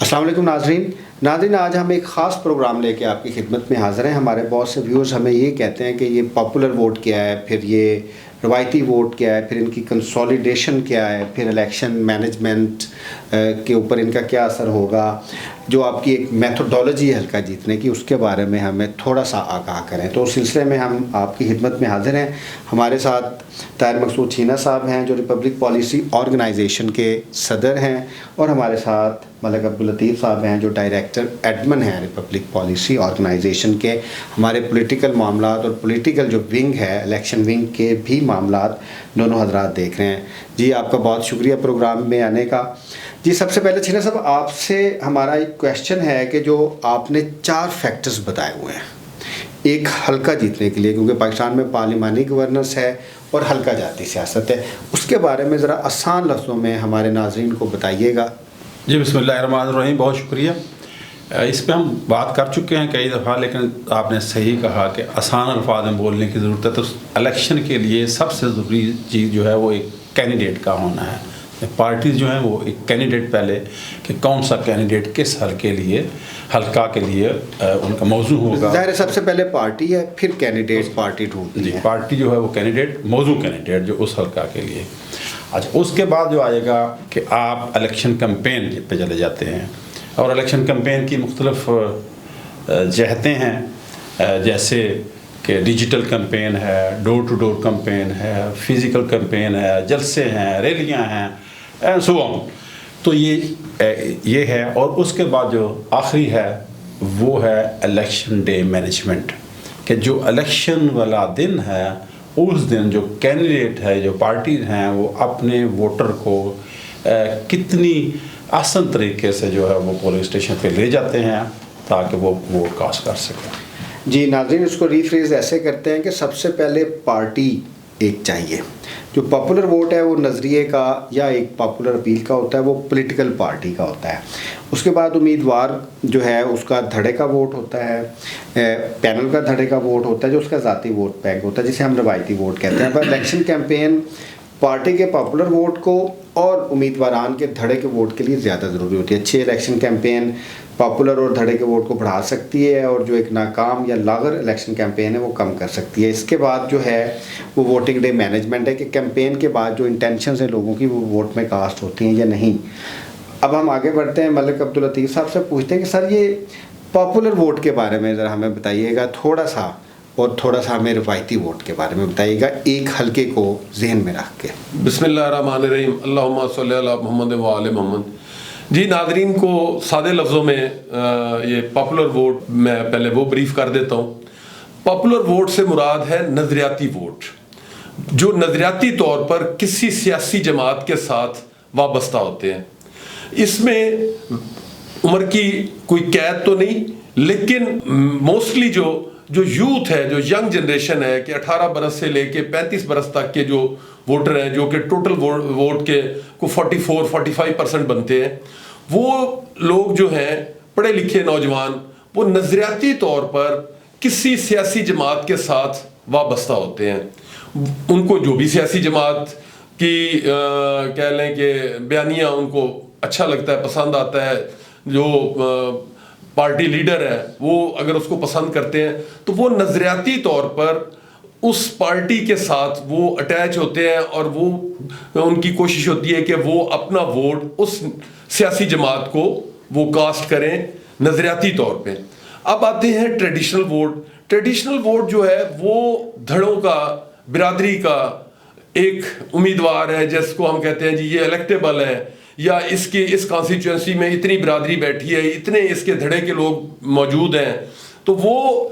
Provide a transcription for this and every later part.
السلام علیکم ناظرین، آج ہم ایک خاص پروگرام لے کے آپ کی خدمت میں حاضر ہیں۔ ہمارے بہت سے ویورز ہمیں یہ کہتے ہیں کہ یہ پاپولر ووٹ کیا ہے، پھر یہ روایتی ووٹ کیا ہے، پھر ان کی کنسولیڈیشن کیا ہے، پھر الیکشن مینجمنٹ کے اوپر ان کا کیا اثر ہوگا، جو آپ کی ایک میتھوڈولوجی ہے حلقہ جیتنے کی، اس کے بارے میں ہمیں تھوڑا سا آگاہ کریں۔ تو اس سلسلے میں ہم آپ کی خدمت میں حاضر ہیں۔ ہمارے ساتھ طاہر مقصود چھینا صاحب ہیں جو ریپبلک پالیسی آرگنائزیشن کے صدر ہیں، اور ہمارے ساتھ ملک عبداللطیف صاحب ہیں جو ڈائریکٹر ایڈمن ہیں ریپبلک پالیسی آرگنائزیشن کے۔ ہمارے پولیٹیکل معاملات اور پولیٹیکل جو ونگ ہے، الیکشن ونگ کے بھی معاملات دونوں حضرات دیکھ رہے ہیں۔ جی آپ کا بہت شکریہ پروگرام میں آنے کا۔ جی سب سے پہلے چھینا صاحب آپ سے ہمارا ایک کویشچن ہے کہ جو آپ نے 4 فیکٹرز بتائے ہوئے ہیں ایک حلقہ جیتنے کے لیے، کیونکہ پاکستان میں پارلیمانی گورننس ہے اور حلقہ جاتی سیاست ہے، اس کے بارے میں ذرا آسان لفظوں میں ہمارے ناظرین کو بتائیے گا۔ جی بسم اللہ الرحمن الرحیم، بہت شکریہ۔ اس پہ ہم بات کر چکے ہیں کئی دفعہ، لیکن آپ نے صحیح کہا کہ آسان الفاظ میں بولنے کی ضرورت ہے۔ تو الیکشن کے لیے سب سے ضروری چیز جو ہے وہ ایک کینڈیڈیٹ کا ہونا ہے۔ پارٹیز جو ہیں وہ ایک کینڈیڈیٹ پہلے کہ کون سا کینڈیڈیٹ کس حلقہ کے لیے ان کا موضوع ہوگا۔ ظاہر ہے سب سے پہلے پارٹی ہے، پھر کینڈیڈیٹ پارٹی ڈھونڈتی ہے۔ پارٹی جو ہے وہ کینڈیڈیٹ، موضوع کینڈیڈیٹ جو اس حلقہ کے لیے۔ اچھا، اس کے بعد جو آئے گا کہ آپ الیکشن کمپین پہ چلے جاتے ہیں، اور الیکشن کمپین کی مختلف جہتیں ہیں، جیسے کہ ڈیجیٹل کمپین ہے، ڈور ٹو ڈور کمپین ہے، فزیکل کمپین ہے، جلسے ہیں، ریلیاں ہیں، اینڈ سو آن۔ تو یہ ہے، اور اس کے بعد جو آخری ہے وہ ہے الیکشن ڈے مینجمنٹ، کہ جو الیکشن والا دن ہے اس دن جو کینڈیڈیٹ ہے، جو پارٹیز ہیں، وہ اپنے ووٹر کو کتنی آسان طریقے سے جو ہے وہ پولنگ اسٹیشن پہ لے جاتے ہیں تاکہ وہ ووٹ کاسٹ کر سکیں۔ جی ناظرین، اس کو ریفریز ایسے کرتے ہیں کہ سب سے پہلے پارٹی ایک چاہیے۔ جو پاپولر ووٹ ہے وہ نظریے کا یا ایک پاپولر اپیل کا ہوتا ہے، وہ پولیٹیکل پارٹی کا ہوتا ہے۔ اس کے بعد امیدوار جو ہے اس کا دھڑے کا ووٹ ہوتا ہے، پینل کا دھڑے کا ووٹ ہوتا ہے، جو اس کا ذاتی ووٹ بینک ہوتا ہے، جسے ہم روایتی ووٹ کہتے ہیں۔ پر الیکشن کیمپین پارٹی کے پاپولر ووٹ کو اور امیدواران کے دھڑے کے ووٹ کے لیے زیادہ ضروری ہوتی ہے۔ اچھی الیکشن کیمپین پاپولر اور دھڑے کے ووٹ کو بڑھا سکتی ہے، اور جو ایک ناکام یا لاغر الیکشن کیمپین ہے وہ کم کر سکتی ہے۔ اس کے بعد جو ہے وہ ووٹنگ ڈے مینجمنٹ ہے، کہ کیمپین کے بعد جو انٹینشنز ہیں لوگوں کی وہ ووٹ میں کاسٹ ہوتی ہیں یا نہیں۔ اب ہم آگے بڑھتے ہیں، ملک عبداللطیف صاحب سے پوچھتے ہیں کہ سر یہ پاپولر ووٹ کے بارے میں ذرا ہمیں بتائیے گا تھوڑا سا، اور تھوڑا سا ہمیں روایتی ووٹ کے بارے میں بتائیے گا، ایک حلقے کو ذہن میں رکھ کے۔ بسم اللہ الرحمن الرحیم، اللہم صلی علی محمد و آل محمد۔ جی ناظرین کو سادے لفظوں میں یہ پاپولر ووٹ میں پہلے وہ بریف کر دیتا ہوں۔ پاپولر ووٹ سے مراد ہے نظریاتی ووٹ، جو نظریاتی طور پر کسی سیاسی جماعت کے ساتھ وابستہ ہوتے ہیں۔ اس میں عمر کی کوئی قید تو نہیں، لیکن موسٹلی جو یوتھ ہے، جو ینگ جنریشن ہے، کہ 18 برس سے لے کے 35 برس تک کے جو ووٹر ہیں، جو کہ ٹوٹل ووٹ کے کو 44-45% بنتے ہیں، وہ لوگ جو ہیں پڑھے لکھے نوجوان، وہ نظریاتی طور پر کسی سیاسی جماعت کے ساتھ وابستہ ہوتے ہیں۔ ان کو جو بھی سیاسی جماعت کی کہہ لیں کہ بیانیہ ان کو اچھا لگتا ہے، پسند آتا ہے، جو پارٹی لیڈر ہے وہ اگر اس کو پسند کرتے ہیں، تو وہ نظریاتی طور پر اس پارٹی کے ساتھ وہ اٹیچ ہوتے ہیں، اور وہ ان کی کوشش ہوتی ہے کہ وہ اپنا ووٹ اس سیاسی جماعت کو وہ کاسٹ کریں نظریاتی طور پہ۔ اب آتے ہیں ٹریڈیشنل ووٹ۔ ٹریڈیشنل ووٹ جو ہے وہ دھڑوں کا، برادری کا ایک امیدوار ہے، جس کو ہم کہتے ہیں جی یہ الیکٹیبل ہے، یا اس کانسٹیچوئنسی میں اتنی برادری بیٹھی ہے، اتنے اس کے دھڑے کے لوگ موجود ہیں، تو وہ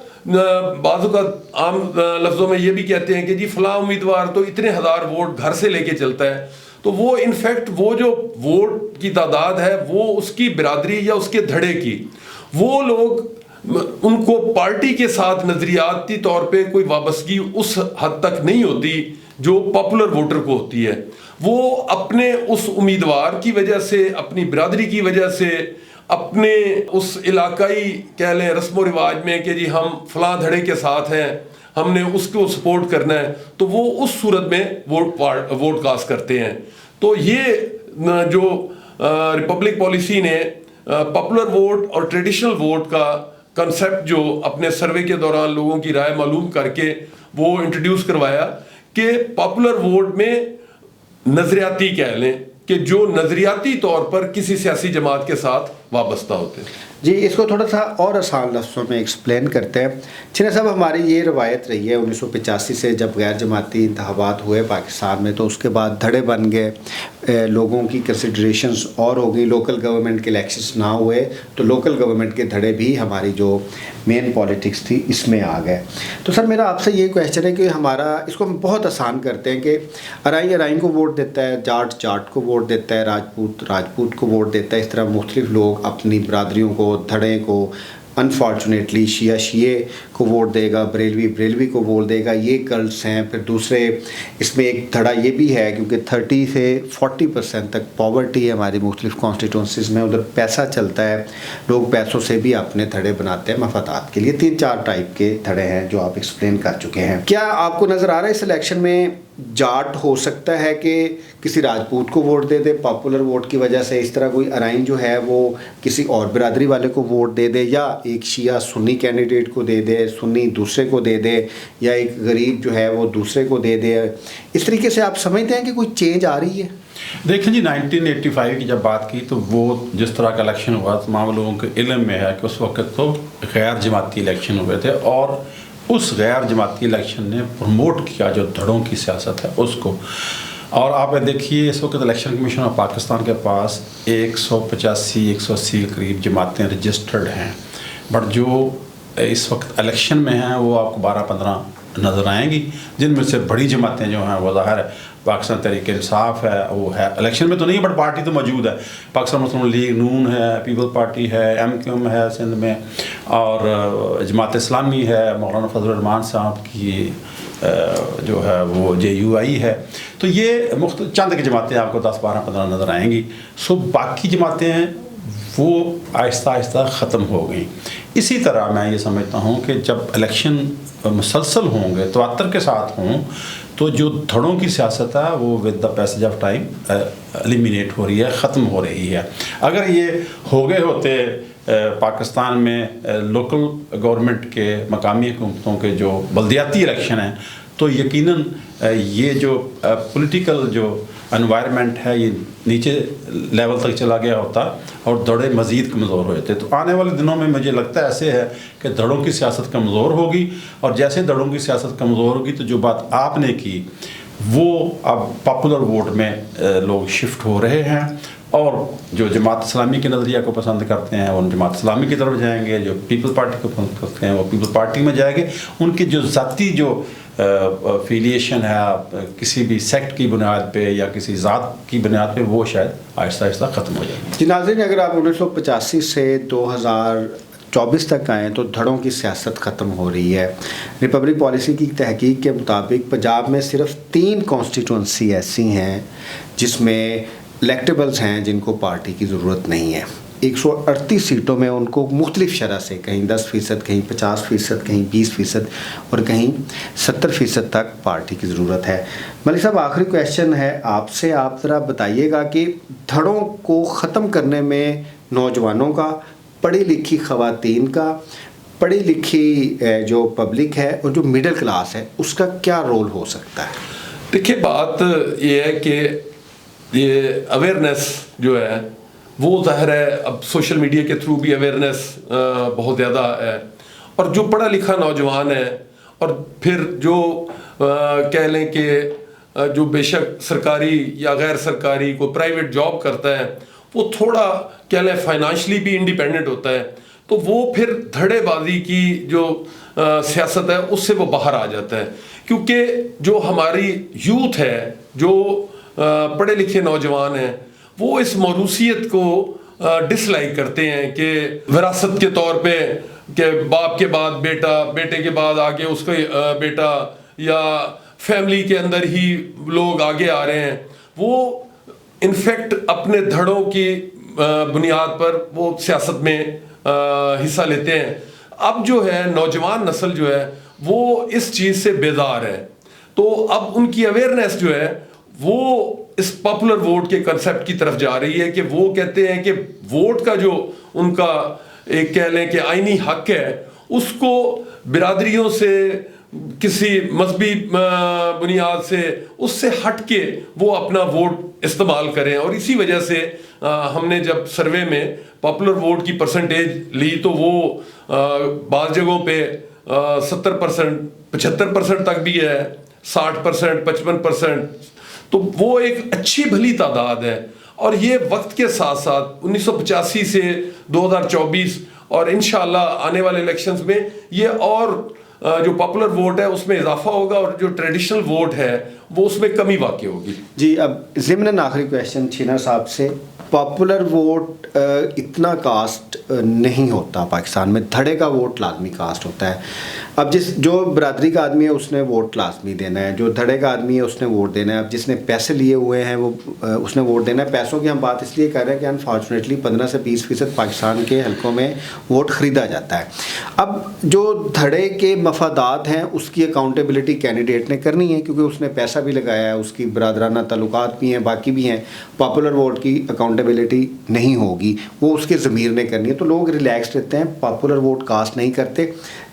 بعض اوقات عام لفظوں میں یہ بھی کہتے ہیں کہ جی فلاں امیدوار تو اتنے ہزار ووٹ گھر سے لے کے چلتا ہے۔ تو وہ انفیکٹ وہ جو ووٹ کی تعداد ہے وہ اس کی برادری یا اس کے دھڑے کی، وہ لوگ ان کو پارٹی کے ساتھ نظریاتی طور پہ کوئی وابستگی اس حد تک نہیں ہوتی جو پاپولر ووٹر کو ہوتی ہے۔ وہ اپنے اس امیدوار کی وجہ سے، اپنی برادری کی وجہ سے، اپنے اس علاقائی کہہ لیں رسم و رواج میں کہ جی ہم فلاں دھڑے کے ساتھ ہیں، ہم نے اس کو سپورٹ کرنا ہے، تو وہ اس صورت میں ووٹ کاسٹ کرتے ہیں۔ تو یہ جو ریپبلک پالیسی نے پاپولر ووٹ اور ٹریڈیشنل ووٹ کا کنسیپٹ جو اپنے سروے کے دوران لوگوں کی رائے معلوم کر کے وہ انٹروڈیوس کروایا کہ پاپولر ووٹ میں نظریاتی کہہ لیں کہ جو نظریاتی طور پر کسی سیاسی جماعت کے ساتھ وابستہ ہوتے ہیں. جی اس کو تھوڑا سا اور آسان لفظوں میں ایکسپلین کرتے ہیں. چنہ صاحب ہماری یہ روایت رہی ہے 1985 سے جب غیر جماعتی انتخابات ہوئے پاکستان میں تو اس کے بعد دھڑے بن گئے, لوگوں کی کنسیڈریشنز اور ہو گئی, لوکل گورنمنٹ کے الیکشنز نہ ہوئے تو لوکل گورنمنٹ کے دھڑے بھی ہماری جو مین پالیٹکس تھی اس میں آ گئے. تو سر میرا آپ سے یہ کویشچن ہے کہ ہمارا اس کو ہم بہت آسان کرتے ہیں کہ ارائی کو ووٹ دیتا ہے, جاٹ کو ووٹ دیتا ہے, راجپوت کو ووٹ دیتا ہے, اس طرح مختلف لوگ اپنی برادریوں کو, دھڑے کو, انفارچونیٹلی شیعہ کو ووٹ دے گا, بریلوی کو ووٹ دے گا, یہ کلٹس ہیں. پھر دوسرے اس میں ایک دھڑا یہ بھی ہے کیونکہ 30 سے 40% تک پاورٹی ہے ہماری مختلف کانسٹیٹوئنسیز میں, ادھر پیسہ چلتا ہے, لوگ پیسوں سے بھی اپنے دھڑے بناتے ہیں مفادات کے لیے. 3-4 ٹائپ کے دھڑے ہیں جو آپ ایکسپلین کر چکے ہیں. کیا آپ کو نظر آ رہا ہے اس الیکشن میں جاٹ ہو سکتا ہے کہ کسی راجپوت کو ووٹ دے دے پاپولر ووٹ کی وجہ سے, اس طرح کوئی ارائن جو ہے وہ کسی اور برادری والے کو ووٹ دے دے, یا ایک شیعہ سنی کینڈیڈیٹ کو دے دے, سنی دوسرے کو دے دے, یا ایک غریب جو ہے وہ دوسرے کو دے دے؟ اس طریقے سے آپ سمجھتے ہیں کہ کوئی چینج آ رہی ہے؟ دیکھیں جی 1985 کی جب بات کی تو وہ جس طرح کا الیکشن ہوا تمام لوگوں کے علم میں ہے کہ اس وقت تو غیر جماعتی الیکشن ہوئے تھے, اور اس غیر جماعتی الیکشن نے پروموٹ کیا جو دھڑوں کی سیاست ہے اس کو. اور آپ دیکھیے اس وقت الیکشن کمیشن آف پاکستان کے پاس 185-180 کے قریب جماعتیں رجسٹرڈ ہیں, بٹ جو اس وقت الیکشن میں ہیں وہ آپ کو 12-15 نظر آئیں گی, جن میں سے بڑی جماعتیں جو ہیں وہ ظاہر ہے پاکستان تحریک انصاف ہے, وہ ہے الیکشن میں تو نہیں بٹ پارٹی تو موجود ہے. پاکستان مسلم لیگ نون ہے, پیپل پارٹی ہے, MQM ہے سندھ میں, اور جماعت اسلامی ہے, مولانا فضل الرحمان صاحب کی جو ہے وہ JUI ہے. تو یہ چند کی جماعتیں آپ کو 10-12-15 نظر آئیں گی. سو باقی جماعتیں ہیں وہ آہستہ آہستہ ختم ہو گئیں. اسی طرح میں یہ سمجھتا ہوں کہ جب الیکشن مسلسل ہوں گے, تواتر کے ساتھ ہوں, تو جو دھڑوں کی سیاست ہے وہ with the passage of time eliminate ہو رہی ہے, ختم ہو رہی ہے. اگر یہ ہو گئے ہوتے پاکستان میں لوکل گورنمنٹ کے, مقامی حکومتوں کے جو بلدیاتی الیکشن ہیں, تو یقیناً یہ جو پولیٹیکل جو انوائرمنٹ ہے یہ نیچے لیول تک چلا گیا ہوتا اور دھڑے مزید کمزور ہو جاتے. تو آنے والے دنوں میں مجھے لگتا ہے ایسے ہے کہ دھڑوں کی سیاست کمزور ہوگی, اور جیسے دھڑوں کی سیاست کمزور ہوگی تو جو بات آپ نے کی وہ اب پاپولر ووٹ میں لوگ شفٹ ہو رہے ہیں, اور جو جماعت اسلامی کے نظریہ کو پسند کرتے ہیں وہ جماعت اسلامی کی طرف جائیں گے, جو پیپل پارٹی کو پسند کرتے ہیں وہ پیپل پارٹی میں جائیں گے. ان کی جو ذاتی جو فیلیشن ہے کسی بھی سیکٹ کی بنیاد پہ یا کسی ذات کی بنیاد پہ وہ شاید آہستہ آہستہ ختم ہو جائے گی. جی ناظرین, اگر آپ 1985 سے 2024 تک آئیں تو دھڑوں کی سیاست ختم ہو رہی ہے. ریپبلک پالیسی کی تحقیق کے مطابق پنجاب میں صرف 3 کانسٹیٹوئنسی ایسی ہیں جس میں الیکٹیبلز ہیں جن کو پارٹی کی ضرورت نہیں ہے. 138 سیٹوں میں ان کو مختلف شرح سے کہیں 10%, کہیں 50%, کہیں 20% اور کہیں 70% تک پارٹی کی ضرورت ہے. ملک صاحب آخری کویشچن ہے آپ سے, آپ ذرا بتائیے گا کہ دھڑوں کو ختم کرنے میں نوجوانوں کا, پڑھی لکھی خواتین کا, پڑھی لکھی جو پبلک ہے اور جو مڈل کلاس ہے اس کا کیا رول ہو سکتا ہے؟ دیکھیے بات یہ ہے کہ یہ اویئرنیس جو ہے وہ ظاہر ہے اب سوشل میڈیا کے تھرو بھی اویئرنیس بہت زیادہ ہے, اور جو پڑھا لکھا نوجوان ہے اور پھر جو کہہ لیں کہ جو بے شک سرکاری یا غیر سرکاری کوئی پرائیویٹ جاب کرتا ہے وہ تھوڑا کہہ لیں فائنانشلی بھی انڈیپینڈنٹ ہوتا ہے, تو وہ پھر دھڑے بازی کی جو سیاست ہے اس سے وہ باہر آ جاتا ہے. کیونکہ جو ہماری یوتھ ہے, جو پڑھے لکھے نوجوان ہیں, وہ اس موروثیت کو ڈس لائک کرتے ہیں کہ وراثت کے طور پہ کہ باپ کے بعد بیٹا, بیٹے کے بعد آگے اس کا بیٹا, یا فیملی کے اندر ہی لوگ آگے آ رہے ہیں. وہ انفیکٹ اپنے دھڑوں کی بنیاد پر وہ سیاست میں حصہ لیتے ہیں. اب جو ہے نوجوان نسل جو ہے وہ اس چیز سے بیزار ہے, تو اب ان کی اویئرنیس جو ہے وہ اس پاپولر ووٹ کے کنسیپٹ کی طرف جا رہی ہے کہ وہ کہتے ہیں کہ ووٹ کا جو ان کا ایک کہہ لیں کہ آئینی حق ہے اس کو برادریوں سے کسی مذہبی بنیاد سے اس سے ہٹ کے وہ اپنا ووٹ استعمال کریں. اور اسی وجہ سے ہم نے جب سروے میں پاپولر ووٹ کی پرسنٹیج لی تو وہ بعض جگہوں پہ 70%, 75% تک بھی ہے, 60%, 55%. تو وہ ایک اچھی بھلی تعداد ہے. اور یہ وقت کے ساتھ ساتھ 1985 سے 2024 اور انشاءاللہ آنے والے الیکشنز میں یہ اور جو پاپولر ووٹ ہے اس میں اضافہ ہوگا اور جو ٹریڈیشنل ووٹ ہے وہ اس میں کمی واقع ہوگی. جی اب ضمن آخری کویشچن چھینا صاحب سے, پاپولر ووٹ اتنا کاسٹ نہیں ہوتا پاکستان میں, دھڑے کا ووٹ لازمی کاسٹ ہوتا ہے. اب جو برادری کا آدمی ہے اس نے ووٹ لازمی دینا ہے, جو دھڑے کا آدمی ہے اس نے ووٹ دینا ہے. اب جس نے پیسے لیے ہوئے ہیں وہ اس نے ووٹ دینا ہے. پیسوں کی ہم بات اس لیے کر رہے ہیں کہ انفارچونیٹلی 15 سے 20% پاکستان کے حلقوں میں ووٹ خریدا جاتا ہے. اب جو دھڑے کے مفادات ہیں اس کی اکاؤنٹیبلٹی کینڈیڈیٹ نے کرنی ہے کیونکہ اس نے پیسہ بھی لگایا ہے, اس کی برادرانہ تعلقات بھی ہیں, باقی بھی ہیں. پاپولر ووٹ کی اکاؤنٹیبلٹی نہیں ہوگی, وہ اس کے ضمیر نے کرنی ہے. تو لوگ ریلیکس رہتے ہیں, پاپولر ووٹ کاسٹ نہیں کرتے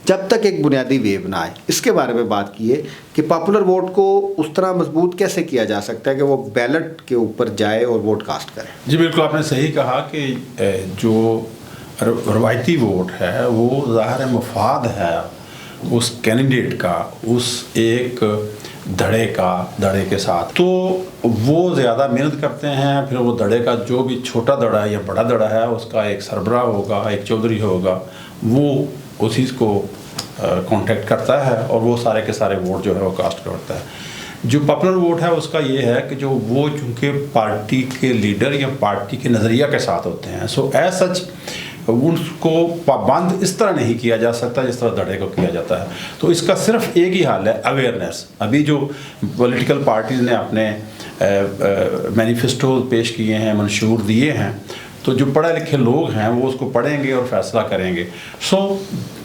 جب تک ایک بنیادی ویو نہ آئے. اس کے بارے میں بات کیے کہ پاپولر ووٹ کو اس طرح مضبوط کیسے کیا جا سکتا ہے کہ وہ بیلٹ کے اوپر جائے اور ووٹ کاسٹ کرے. جی بالکل آپ نے صحیح کہا کہ جو روایتی ووٹ ہے وہ ظاہر مفاد ہے اس کینڈیڈیٹ کا, اس ایک دھڑے کے ساتھ, تو وہ زیادہ محنت کرتے ہیں. پھر وہ دھڑے کا جو بھی چھوٹا دھڑا ہے یا بڑا دھڑا ہے اس کا ایک سربراہ ہوگا, ایک چودھری ہوگا, وہ اسی کو کانٹیکٹ کرتا ہے اور وہ سارے کے سارے ووٹ جو ہے وہ کاسٹ کرتا ہے. جو پاپولر ووٹ ہے اس کا یہ ہے کہ جو وہ چونکہ پارٹی کے لیڈر یا پارٹی کے نظریہ کے ساتھ ہوتے ہیں, سو ایز سچ ان کو پابند اس طرح نہیں کیا جا سکتا جس طرح دھڑے کو کیا جاتا ہے. تو اس کا صرف ایک ہی حل ہے, اویئرنیس. ابھی جو پولیٹیکل پارٹیز نے اپنے مینیفیسٹو پیش کیے ہیں, منشور دیے ہیں, تو جو پڑھے لکھے لوگ ہیں وہ اس کو پڑھیں گے اور فیصلہ کریں گے. سو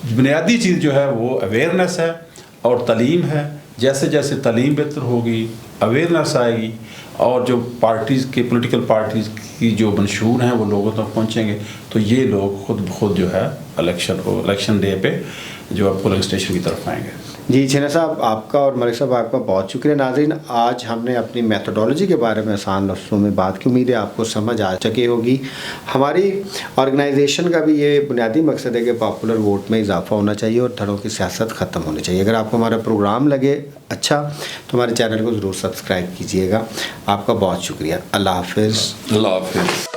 بنیادی چیز جو ہے وہ اویئرنیس ہے اور تعلیم ہے. جیسے جیسے تعلیم بہتر ہوگی, اویئرنیس آئے گی, اور جو پارٹیز کے پولیٹیکل پارٹیز کی جو منشور ہیں وہ لوگوں تک پہنچیں گے, تو یہ لوگ خود بخود جو ہے الیکشن ڈے پہ جو ہے پولنگ اسٹیشن کی طرف آئیں گے. جی چھینا صاحب آپ کا اور ملک صاحب آپ کا بہت شکریہ. ناظرین, آج ہم نے اپنی میتھڈولوجی کے بارے میں آسان لفظوں میں بات کی, امید ہے آپ کو سمجھ آ چکی ہوگی. ہماری آرگنائزیشن کا بھی یہ بنیادی مقصد ہے کہ پاپولر ووٹ میں اضافہ ہونا چاہیے اور دھڑوں کی سیاست ختم ہونی چاہیے. اگر آپ کو ہمارا پروگرام لگے اچھا تو ہمارے چینل کو ضرور سبسکرائب کیجیے گا. آپ کا بہت شکریہ. اللہ حافظ. اللہ حافظ.